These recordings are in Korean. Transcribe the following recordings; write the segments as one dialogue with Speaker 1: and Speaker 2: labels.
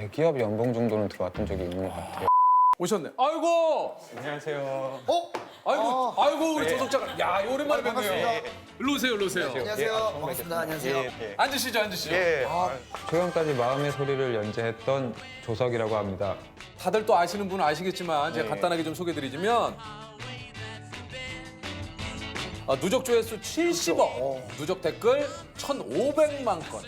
Speaker 1: 대기업 연봉 정도는 들어왔던 적이 있는 것 같아요.
Speaker 2: 오셨네. 아이고,
Speaker 1: 안녕하세요.
Speaker 2: 아이고 우리 조석자가. 야, 오랜만에 뵙네요.
Speaker 3: 반갑습니다.
Speaker 2: 일로 오세요, 일로 오세요.
Speaker 3: 안녕하세요. 반갑습니다. 안녕하세요.
Speaker 2: 앉으시죠, 앉으시죠.
Speaker 1: 초연까지 마음의 소리를 연재했던 조석이라고 합니다.
Speaker 2: 다들 또 아시는 분은 아시겠지만 제가 간단하게 좀 소개드리자면 누적 조회수 70억, 누적 댓글 1,500만 건,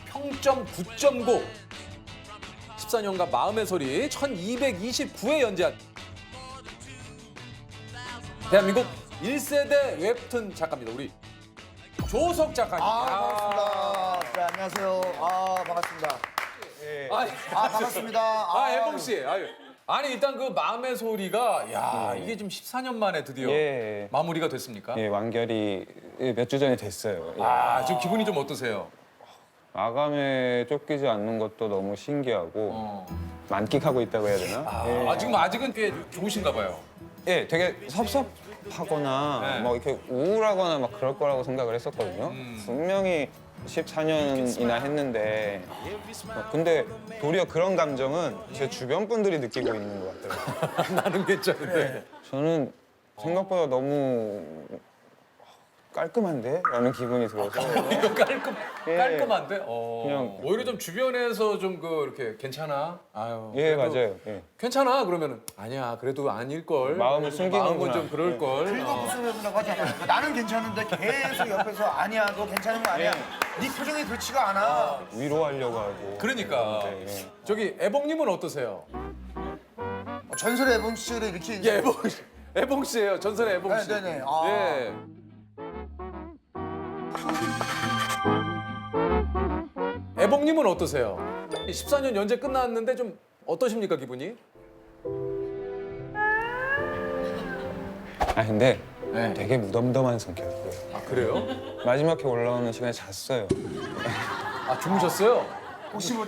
Speaker 2: 평점 9.9, 14년간 마음의 소리 1,229회 연재한 대한민국 1세대 웹툰 작가입니다. 우리 조석 작가님.
Speaker 3: 반갑습니다. 네, 안녕하세요. 반갑습니다. 반갑습니다.
Speaker 2: 애봉 씨. 아니 일단 그 마음의 소리가 야 이게 지금 14년 만에 드디어
Speaker 1: 예.
Speaker 2: 마무리가 됐습니까?
Speaker 1: 예, 완결이 몇 주 전에 됐어요. 예.
Speaker 2: 지금 기분이 좀 어떠세요?
Speaker 1: 마감에 쫓기지 않는 것도 너무 신기하고 만끽하고 있다고 해야 되나?
Speaker 2: 지금 아직은 꽤 좋으신가 봐요.
Speaker 1: 예, 되게 섭섭하거나
Speaker 2: 네.
Speaker 1: 뭐 이렇게 우울하거나 막 그럴 거라고 생각을 했었거든요. 분명히 14년이나 했는데 근데 도리어 그런 감정은 제 주변 분들이 느끼고 있는 것 같더라고요.
Speaker 2: 나는 괜찮은데.
Speaker 1: 저는 생각보다 너무 깔끔한데? 라는 기분이 들어서
Speaker 2: 이거 깔끔한데?
Speaker 1: 그냥-
Speaker 2: 오히려 좀 주변에서 좀 이렇게 괜찮아? 아유.
Speaker 1: 예,
Speaker 2: 그래도
Speaker 1: 맞아요. 예.
Speaker 2: 괜찮아 그러면은 아니야 그래도 아닐 걸.
Speaker 1: 마음을 숨기는구나.
Speaker 2: 마음은 좀 그럴 걸.
Speaker 3: 긁어부스러진다고 하잖아요. 나는 괜찮은데 계속 옆에서 아니야, 너 괜찮은 거 아니야. 네 표정이 그렇지가 않아.
Speaker 1: 위로하려고 하고
Speaker 2: 그러니까
Speaker 1: 예.
Speaker 2: 저기 애봉님은 어떠세요?
Speaker 3: 전설의 애봉 씨를 이렇게
Speaker 2: 예, 애봉 씨예요. 전설의 애봉 씨.
Speaker 3: 네네.
Speaker 2: 예. 애봉님은 어떠세요? 14년 연재 끝났는데 좀 어떠십니까 기분이?
Speaker 1: 근데
Speaker 2: 네.
Speaker 1: 되게 무덤덤한 성격이에요.
Speaker 2: 그래요?
Speaker 1: 마지막에 올라오는 시간에 잤어요.
Speaker 2: 주무셨어요?
Speaker 3: 혹시 뭐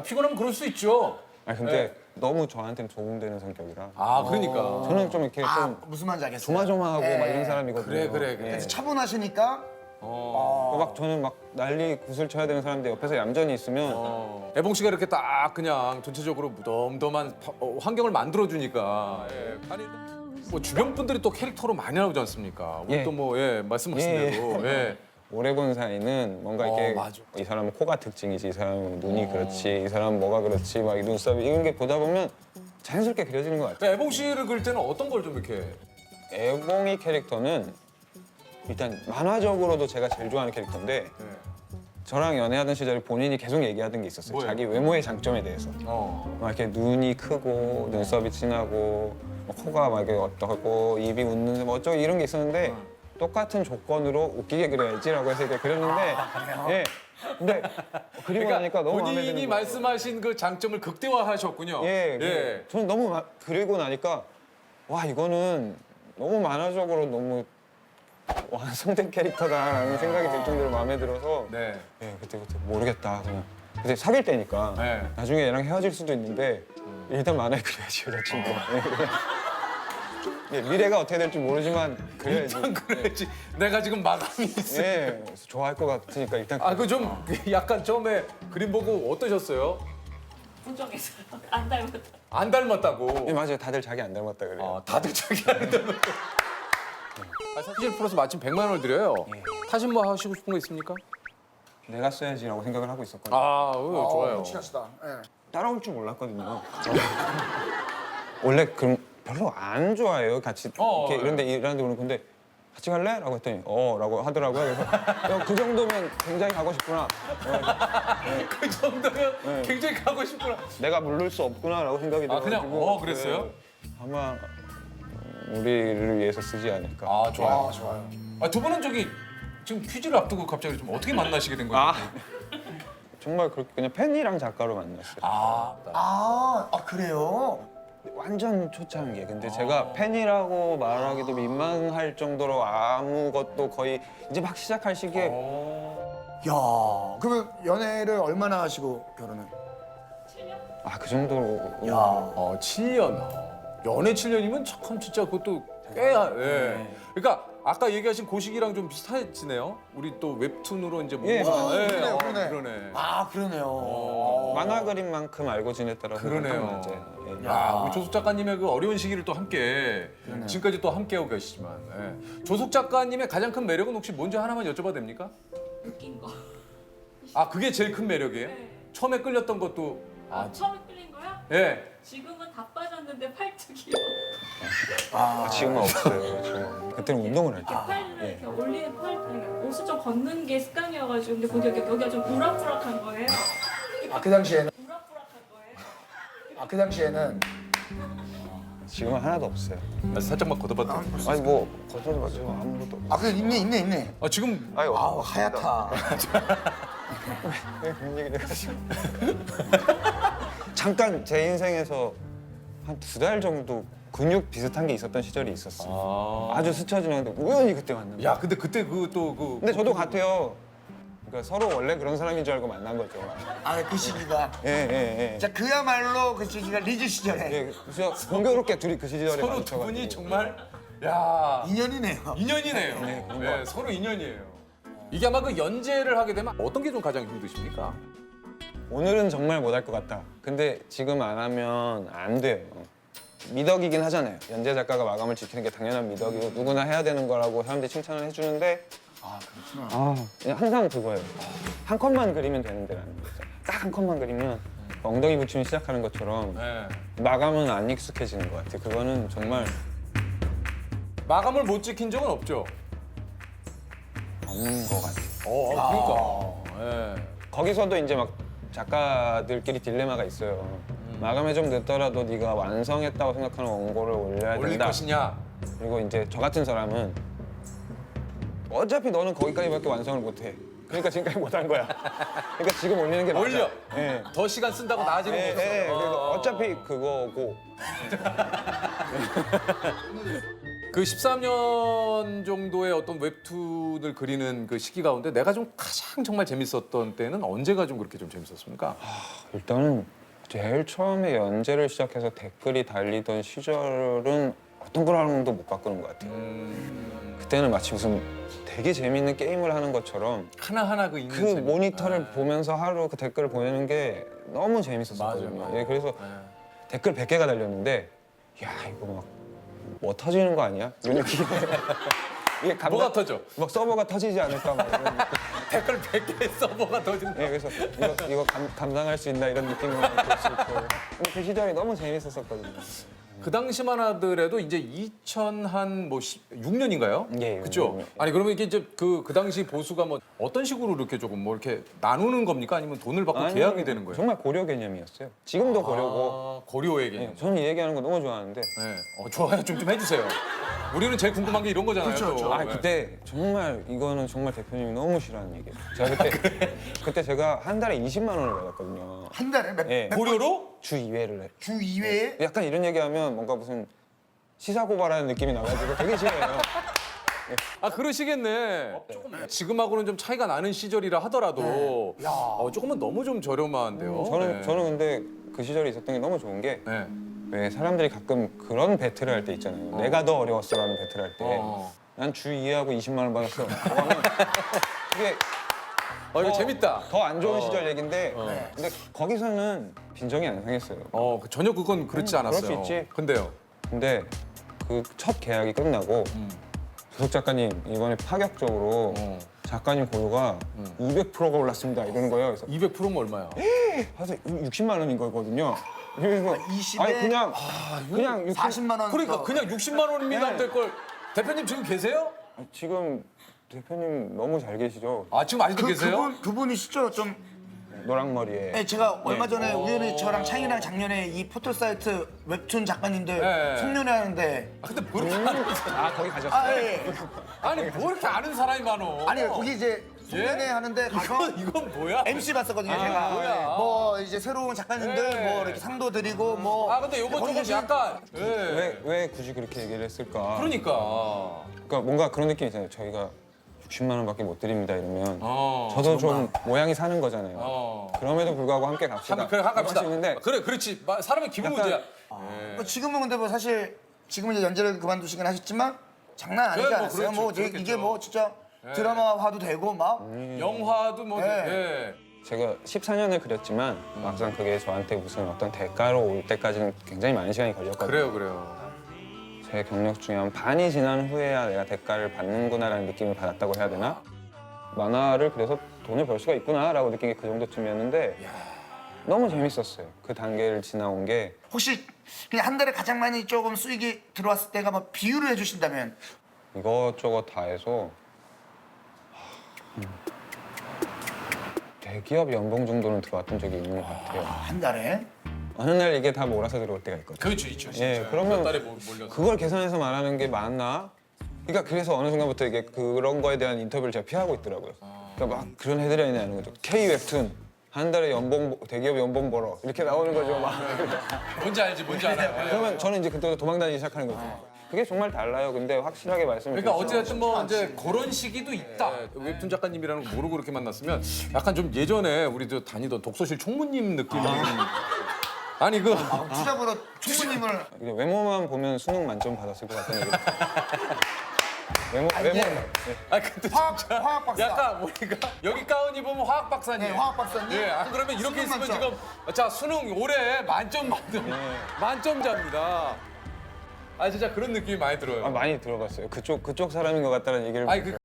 Speaker 2: 피곤하면 그럴 수 있죠.
Speaker 1: 근데 너무 저한테는 도움되는 성격이라
Speaker 2: 그러니까.
Speaker 1: 저는 좀 이렇게 좀
Speaker 3: 무슨 말인지 알겠어요.
Speaker 1: 조마조마하고 막
Speaker 3: 예.
Speaker 1: 이런 사람이거든요.
Speaker 2: 그래.
Speaker 3: 그래서 차분하시니까
Speaker 1: 막 저는 막 난리 굿을 쳐야 되는 사람인데 옆에서 얌전히 있으면
Speaker 2: 애봉 씨가 이렇게 딱 그냥 전체적으로 무덤덤한 환경을 만들어주니까. 아니 뭐 주변 분들이 또 캐릭터로 많이 나오지 않습니까? 우리
Speaker 1: 예.
Speaker 2: 또 뭐 말씀하신
Speaker 1: 예.
Speaker 2: 대로. 예.
Speaker 1: 오래 본 사이는 뭔가 이렇게
Speaker 2: 맞아.
Speaker 1: 이 사람은 코가 특징이지, 이 사람은 눈이 그렇지, 이 사람은 뭐가 그렇지, 막 이 눈썹이 이런 게 보다 보면 자연스럽게 그려지는 것 같아요.
Speaker 2: 애봉 씨를 그릴 때는 어떤 걸 좀 이렇게
Speaker 1: 애봉이 캐릭터는 일단 만화적으로도 제가 제일 좋아하는 캐릭터인데 저랑 연애하던 시절에 본인이 계속 얘기하던 게 있었어요.
Speaker 2: 뭐예요?
Speaker 1: 자기 외모의 장점에 대해서. 막 이렇게 눈이 크고 눈썹이 진하고 뭐 코가 막 이렇게 어떠고 입이 웃는 뭐 어쩌고 이런 게 있었는데 똑같은 조건으로 웃기게 그려야지라고 해서 이렇게 그렸는데 예. 근데 그리고 나니까 너무 마음에
Speaker 2: 본인이
Speaker 1: 드는 거예요.
Speaker 2: 말씀하신 그 장점을 극대화하셨군요.
Speaker 1: 예. 저는 너무 그리고 나니까 와 이거는 너무 만화적으로 너무 완성된 캐릭터다라는 생각이 들 정도로 마음에 들어서
Speaker 2: 네.
Speaker 1: 예, 그때부터 모르겠다. 그냥 그때 사귈 때니까
Speaker 2: 네.
Speaker 1: 나중에 얘랑 헤어질 수도 있는데 일단 만화에 그려야지 여자친구. 예, 미래가 어떻게 될지 모르지만 그래야지.
Speaker 2: 그래야지. 내가 지금 마감이 있어.
Speaker 1: 예, 그래서 좋아할 것 같으니까 일단.
Speaker 2: 그 좀 약간 처음에 그림 보고 어떠셨어요?
Speaker 4: 부정했어요. 안 닮았다.
Speaker 2: 안 닮았다고.
Speaker 1: 예, 맞아요. 다들 자기 안 닮았다 그래요.
Speaker 2: 다들 자기 안 닮았다고. 사실 플러스 마침 100만 원을 드려요. 타신 뭐 하시고 싶은 거 있습니까?
Speaker 1: 내가 써야지라고 생각을 하고 있었거든요.
Speaker 2: 좋아요.
Speaker 3: 친하시다. 예.
Speaker 1: 따라올 줄 몰랐거든요. 원래 그럼 별로 안 좋아해요. 같이 이렇게 이런데 그러는 근데 같이 갈래? 라고 했더니 라고 하더라고요. 그래서 그 정도면 굉장히 가고 싶구나.
Speaker 2: 그 정도면 굉장히 가고 싶구나.
Speaker 1: 내가 물를 수 없구나라고 생각이 들어가지고.
Speaker 2: 그냥 그랬어요?
Speaker 1: 아마 우리를 위해서 쓰지 않을까.
Speaker 2: 좋아요.
Speaker 3: 좋아요.
Speaker 2: 두 분은 저기 지금 퀴즈를 앞두고 갑자기 좀 어떻게 만나시게 된 거예요?
Speaker 1: 정말 그렇게 그냥 팬이랑 작가로 만났어요.
Speaker 3: 그래요?
Speaker 1: 완전 초창기. 근데 제가 팬이라고 말하기도 민망할 정도로 아무것도 거의 이제 막 시작할 시기에
Speaker 3: 야, 그러면 연애를 얼마나 하시고 결혼을?
Speaker 1: 그 정도로.
Speaker 2: 야, 7년. 연애 7년이면 참 진짜 그것도 꽤. 예. 그러니까 아까 얘기하신 고식이랑 좀 비슷해지네요. 우리 또 웹툰으로 이제 뭐.
Speaker 1: 예,
Speaker 3: 그러네요, 그러네.
Speaker 2: 그러네.
Speaker 3: 아, 그러네요.
Speaker 1: 만화 그림만큼 알고 지냈다라고
Speaker 2: 그러네요.
Speaker 1: 생각하면 맞아요. 예.
Speaker 2: 야, 우리 조숙 작가님의 그 어려운 시기를 또 함께 지금까지 또 함께하고 계시지만 예. 조숙 작가님의 가장 큰 매력은 혹시 뭔지 하나만 여쭤봐도 됩니까?
Speaker 4: 웃긴 거.
Speaker 2: 아 그게 제일 큰 매력이에요?
Speaker 4: 네.
Speaker 2: 처음에 끌렸던 것도
Speaker 4: 처음에 끌린 거야?
Speaker 2: 예.
Speaker 4: 지금은 다 빠졌는데 팔뚝이요.
Speaker 1: 지금은 없어요. 지금. 그때는 운동을 할 때.
Speaker 4: 팔을
Speaker 1: 예.
Speaker 4: 이렇게 올리는 팔, 아니, 옷을 좀 걷는 게 습관이어가지고 근데 보니까 여기가 좀 우락부락한 거예요.
Speaker 3: 아, 그 당시에는
Speaker 4: 우락부락한 거예요.
Speaker 3: 그 당시에는
Speaker 1: 지금은 하나도 없어요.
Speaker 2: 살짝만 걷어봤다.
Speaker 1: 아니 뭐 거짓말하죠. 아무것도 없어요.
Speaker 3: 아, 그 있네.
Speaker 2: 아 지금
Speaker 1: 아유,
Speaker 3: 아우, 하얗다.
Speaker 1: 왜 그런 얘기를 해가지고. 잠깐 제 인생에서 한 2달 정도 근육 비슷한 게 있었던 시절이 있었어요. 아주 스쳐 지나는데 우연히 그때 만난 거예요.
Speaker 2: 야 근데 그때 그 또 그.
Speaker 1: 근데 저도 같아요. 그러니까 서로 원래 그런 사람인 줄 알고 만난 거죠.
Speaker 3: 아, 그 시기가.
Speaker 1: 예.
Speaker 3: 자, 그야말로 그 시기가 리즈 시절에
Speaker 1: 예, 그래서 공교롭게 둘이 그 시절에
Speaker 2: 서로 두
Speaker 1: 마주쳐가지고.
Speaker 2: 분이 정말 야
Speaker 3: 인연이네요.
Speaker 2: 인연이네요.
Speaker 1: 네, 그런 것
Speaker 2: 네,
Speaker 1: 같아요.
Speaker 2: 서로 인연이에요. 이게 아마 그 연재를 하게 되면 어떤 게 좀 가장 힘드십니까?
Speaker 1: 오늘은 정말 못할 것 같다. 근데 지금 안 하면 안 돼요. 미덕이긴 하잖아요. 연재 작가가 마감을 지키는 게 당연한 미덕이고 누구나 해야 되는 거라고 사람들이 칭찬을 해주는데
Speaker 3: 아, 그렇구나.
Speaker 1: 그냥 항상 그거예요. 한 컷만 그리면 되는데라는 거죠. 딱 한 컷만 그리면 엉덩이 붙이면 시작하는 것처럼
Speaker 2: 네.
Speaker 1: 마감은 안 익숙해지는 것 같아요. 그거는 정말
Speaker 2: 마감을 못 지킨 적은 없죠.
Speaker 1: 없는 것 같아요.
Speaker 2: 그러니까. 예.
Speaker 1: 거기서도 이제 막 작가들끼리 딜레마가 있어요. 마감에 좀 늦더라도 네가 완성했다고 생각하는 원고를 올려야
Speaker 2: 올릴
Speaker 1: 된다.
Speaker 2: 것이냐?
Speaker 1: 그리고 이제 저 같은 사람은 어차피 너는 거기까지밖에 완성을 못해. 그러니까 지금까지 못한 거야. 그러니까 지금 올리는 게 맞아.
Speaker 2: 올려.
Speaker 1: 예.
Speaker 2: 더 시간 쓴다고 나아지는 거 없어.
Speaker 1: 그래서 어차피 그거고.
Speaker 2: 그 13년 정도의 어떤 웹툰을 그리는 그 시기 가운데 내가 좀 가장 정말 재밌었던 때는 언제가 좀 그렇게 좀 재밌었습니까?
Speaker 1: 일단은 제일 처음에 연재를 시작해서 댓글이 달리던 시절은 어떤 거랑도 못 바꾸는 것 같아요. 그때는 마치 무슨 되게 재밌는 게임을 하는 것처럼
Speaker 2: 하나하나 그 있는
Speaker 1: 그
Speaker 2: 재미.
Speaker 1: 모니터를 보면서 하루 그 댓글을 보내는 게 너무 재밌었거든요.
Speaker 2: 맞아요.
Speaker 1: 예, 그래서 댓글 100개가 달렸는데 야 이거 뭐 터지는 거 아니야? 이런 느낌이 이게
Speaker 2: 뭐가 터져?
Speaker 1: 막 서버가 터지지 않을까 막 이런 느낌.
Speaker 2: 댓글 100개 서버가 터진다.
Speaker 1: 예, 그래서 이거 감당할 수 있나 이런 느낌으로 볼수 있고 근데 그 시절이 너무 재밌었었거든요.
Speaker 2: 그 당시만 하더라도 이제 2006년인가요?
Speaker 1: 예,
Speaker 2: 그렇죠. 아니 그러면 이게 이제 그 당시 보수가 뭐 어떤 식으로 이렇게 조금 뭐 이렇게 나누는 겁니까? 아니면 돈을 받고
Speaker 1: 아니,
Speaker 2: 계약이 되는 거예요?
Speaker 1: 정말 고려 개념이었어요. 지금도 고려고.
Speaker 2: 아, 고려의 개념.
Speaker 1: 예, 저는 이 얘기하는 거 너무 좋아하는데.
Speaker 2: 네. 좋아요. 좀 해주세요. 우리는 제일 궁금한 게 이런 거잖아요.
Speaker 3: 그렇죠,
Speaker 2: 또.
Speaker 3: 그렇죠.
Speaker 2: 네.
Speaker 1: 그때 정말 이거는 정말 대표님이 너무 싫어하는 얘기예요. 제가 그때 제가 한 달에 20만 원을 받았거든요.
Speaker 3: 한 달에
Speaker 1: 예.
Speaker 2: 고려로?
Speaker 1: 주 2회를 해.
Speaker 3: 주 2회에
Speaker 1: 약간 이런 얘기하면 뭔가 무슨 시사 고발하는 느낌이 나가지고 되게 싫어요.
Speaker 2: 아 그러시겠네. 지금하고는 좀 차이가 나는 시절이라 하더라도 조금은 너무 좀 저렴한데요.
Speaker 1: 저는 근데 그 시절에 있었던 게 너무 좋은 게
Speaker 2: 네.
Speaker 1: 왜 사람들이 가끔 그런 배틀을 할 때 있잖아요. 내가 더 어려웠어라는 배틀을 할 때 난 주 2회하고 20만 원 받았어. 그러면 이게
Speaker 2: 이거 재밌다.
Speaker 1: 더 안 좋은 시절 얘긴데 근데 거기서는 빈정이 안 상했어요.
Speaker 2: 전혀 그건 그렇지 않았어요.
Speaker 1: 그럴 수 있지.
Speaker 2: 근데요.
Speaker 1: 근데 그 첫 계약이 끝나고 조석 작가님 이번에 파격적으로 작가님 고유가 200%가 올랐습니다 이러는 거예요. 그래서
Speaker 2: 200%면 얼마야?
Speaker 1: 사실 60만 원인 거거든요. 그래서
Speaker 3: 20에
Speaker 1: 아니 그냥 60,
Speaker 3: 40만 원.
Speaker 2: 그러니까 그냥 60만 원입니다
Speaker 1: 네.
Speaker 2: 될 걸. 대표님 지금 계세요?
Speaker 1: 지금 대표님 너무 잘 계시죠?
Speaker 2: 아 지금 아직도 계세요?
Speaker 3: 그분이시죠? 좀
Speaker 1: 노랑머리에.
Speaker 3: 네, 제가 얼마 전에
Speaker 1: 어.
Speaker 3: 우연히 저랑 창이랑 작년에 이 포털 사이트 웹툰 작가님들
Speaker 2: 네.
Speaker 3: 송년회 하는데
Speaker 2: 근데 뭐 이렇게 아는
Speaker 1: 거기 가셨어요?
Speaker 2: 아니 뭐 이렇게 아는 사람이 많어?
Speaker 3: 아니 거기 이제 송년회 하는데 가서
Speaker 2: 이건 뭐야?
Speaker 3: MC 봤었거든요 제가.
Speaker 2: 뭐야?
Speaker 3: 뭐 이제 새로운 작가님들
Speaker 2: 네.
Speaker 3: 뭐 이렇게 상도 드리고 뭐.
Speaker 2: 근데 요거
Speaker 3: 거기
Speaker 2: 조금
Speaker 3: 계신-
Speaker 2: 약간
Speaker 1: 왜 굳이 그렇게 얘기를 했을까?
Speaker 2: 그러니까
Speaker 1: 그러니까 뭔가 그런 느낌이 있잖아요. 저희가 60만 원밖에 못 드립니다 이러면
Speaker 2: 어,
Speaker 1: 저도 좀 모양이 사는 거잖아요.
Speaker 2: 어.
Speaker 1: 그럼에도 불구하고 함께 갑시다.
Speaker 2: 그래 갑시다.
Speaker 1: 수 있는데
Speaker 2: 그래 그렇지 사람의 기분
Speaker 1: 약간-
Speaker 2: 문제야.
Speaker 3: 지금은 근데 뭐 사실 지금은 이제 연재를 그만두시긴 하셨지만 장난 아니지
Speaker 2: 뭐
Speaker 3: 않았어요?
Speaker 2: 그렇죠,
Speaker 3: 뭐
Speaker 2: 그렇겠죠.
Speaker 3: 이게 뭐 진짜 드라마화도 되고 막
Speaker 2: 영화도 뭐
Speaker 3: 네.
Speaker 2: 예.
Speaker 1: 제가 14년을 그렸지만 막상 그게 저한테 무슨 어떤 대가로 올 때까지는 굉장히 많은 시간이 걸렸거든요.
Speaker 2: 그래요.
Speaker 1: 제 경력 중에 한 반이 지난 후에야 내가 대가를 받는구나라는 느낌을 받았다고 해야 되나? 만화를 그래서 돈을 벌 수가 있구나라고 느낀 게 그 정도쯤이었는데 너무 재밌었어요. 그 단계를 지나온 게
Speaker 3: 혹시 그냥 한 달에 가장 많이 조금 수익이 들어왔을 때가 뭐 비유를 해주신다면
Speaker 1: 이것저것 다 해서 대기업 연봉 정도는 들어왔던 적이 있는 것 같아요.
Speaker 3: 한 달에
Speaker 1: 어느 날 이게 다 몰아서 들어올 때가 있거든요.
Speaker 2: 그렇죠, 있죠.
Speaker 1: 예,
Speaker 2: 진짜.
Speaker 1: 그러면
Speaker 2: 몇 달에 몰려서.
Speaker 1: 그걸 계산해서 말하는 게 맞나? 그러니까 그래서 어느 순간부터 이게 그런 거에 대한 인터뷰를 제가 피하고 있더라고요. 그러니까 막 그런 헤드라인이 나는 거죠. K 웹툰 한 달에 연봉 대기업 연봉 벌어 이렇게 나오는 거죠. 막
Speaker 2: 뭔지 알지, 뭔지 알아요. 예.
Speaker 1: 그러면 저는 이제 그때부터 도망다니기 시작하는 거죠. 그게 정말 달라요. 근데 확실하게 말씀을
Speaker 2: 그러니까
Speaker 1: 드리죠.
Speaker 2: 어찌됐든 뭐 이제 그런 시기도 있다. 웹툰 작가님이라는 거 모르고 그렇게 만났으면 약간 좀 예전에 우리도 다니던 독서실 총무님 느낌이 아니 그
Speaker 3: 투잡으로 총무님을
Speaker 1: 이제 외모만 보면 수능 만점 받았을 것 같은 얘기. 외모.
Speaker 2: 아 근데
Speaker 3: 화학 박사.
Speaker 2: 약간 우리가 여기 가운 입으면 화학 박사님.
Speaker 3: 네, 화학 박사님.
Speaker 2: 예, 안 그러면 이렇게
Speaker 3: 수능
Speaker 2: 있으면
Speaker 3: 만점.
Speaker 2: 지금 자 수능 올해 만점 받는 만점자입니다. 아 진짜 그런 느낌이 많이 들어요.
Speaker 1: 많이 들어봤어요. 그쪽 사람인 것 같다는 얘기를.
Speaker 2: 아니 그